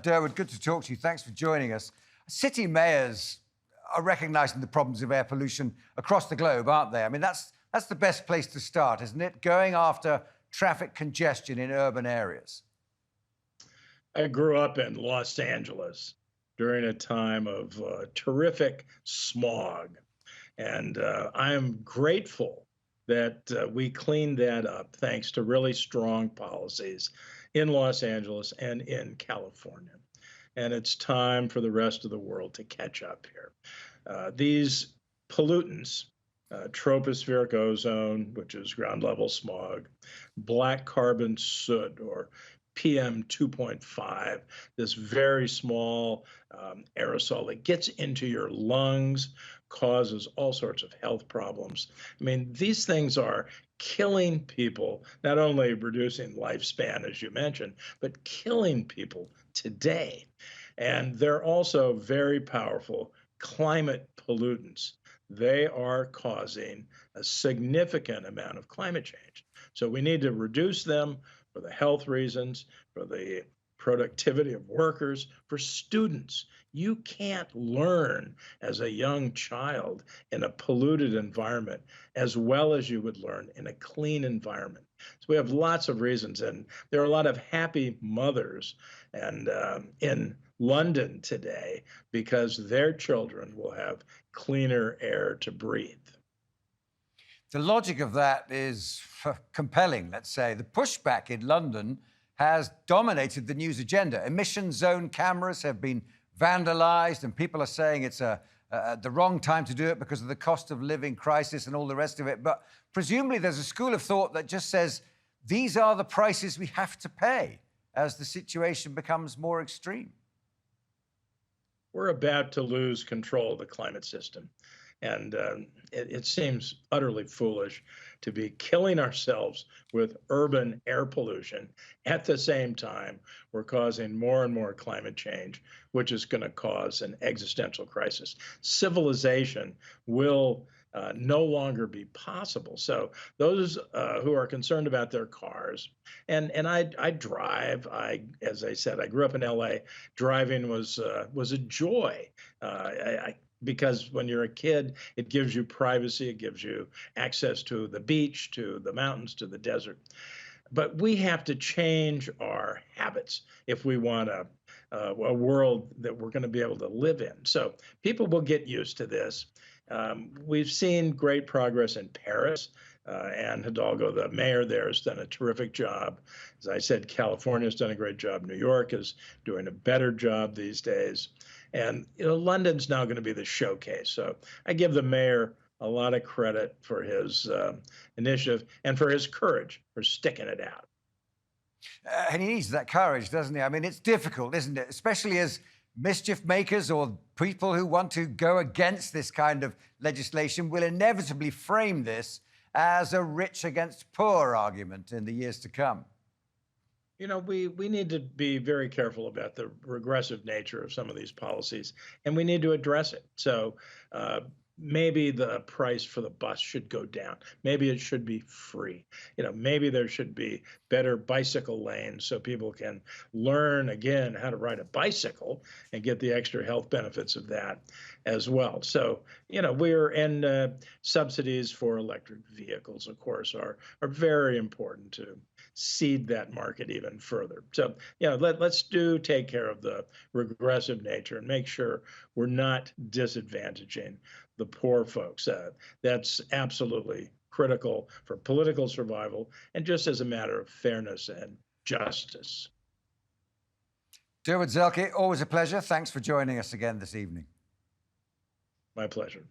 Durwood, good to talk to you. Thanks for joining us. City mayors are recognising the problems of air pollution across the globe, aren't they? I mean, that's the best place to start, isn't it? Going after traffic congestion in urban areas. I grew up in Los Angeles during a time of terrific smog, and I am grateful that we cleaned that up thanks to really strong policies in Los Angeles and in California. And it's time for the rest of the world to catch up here. These pollutants, tropospheric ozone, which is ground level smog, black carbon soot, or PM 2.5, this very small aerosol that gets into your lungs, causes all sorts of health problems. I mean, these things are killing people, not only reducing lifespan, as you mentioned, but killing people today. And they're also very powerful climate pollutants. They are causing a significant amount of climate change. So we need to reduce them for the health reasons, for the productivity of workers, for students. You can't learn as a young child in a polluted environment as well as you would learn in a clean environment. So we have lots of reasons, and there are a lot of happy mothers and in London today because their children will have cleaner air to breathe. The logic of that is compelling, let's say. The pushback in London has dominated the news agenda. Emission zone cameras have been vandalised, and people are saying it's the wrong time to do it because of the cost of living crisis and all the rest of it. But presumably there's a school of thought that just says these are the prices we have to pay as the situation becomes more extreme. We're about to lose control of the climate system. And it seems utterly foolish to be killing ourselves with urban air pollution. At the same time, we're causing more and more climate change, which is going to cause an existential crisis. Civilization will no longer be possible. So those who are concerned about their cars, and I drive. As I said, I grew up in LA. Driving was a joy. Because when you're a kid, it gives you privacy, it gives you access to the beach, to the mountains, to the desert. But we have to change our habits if we want a world that we're going to be able to live in. So people will get used to this. We've seen great progress in Paris. Anne Hidalgo, the mayor there, has done a terrific job. As I said, California's done a great job. New York is doing a better job these days. And London's now going to be the showcase. So I give the mayor a lot of credit for his initiative and for his courage for sticking it out. And he needs that courage, doesn't he? I mean, it's difficult, isn't it? Especially as mischief makers or people who want to go against this kind of legislation will inevitably frame this as a rich against poor argument in the years to come. We need to be very careful about the regressive nature of some of these policies, and we need to address it. So maybe the price for the bus should go down. Maybe it should be free. Maybe there should be better bicycle lanes so people can learn again how to ride a bicycle and get the extra health benefits of that as well. So, we're in subsidies for electric vehicles, of course, are very important to seed that market even further. So, let's take care of the regressive nature and make sure we're not disadvantaging the poor folks. That's absolutely critical for political survival and just as a matter of fairness and justice. Durwood Zaelke, always a pleasure. Thanks for joining us again this evening. My pleasure.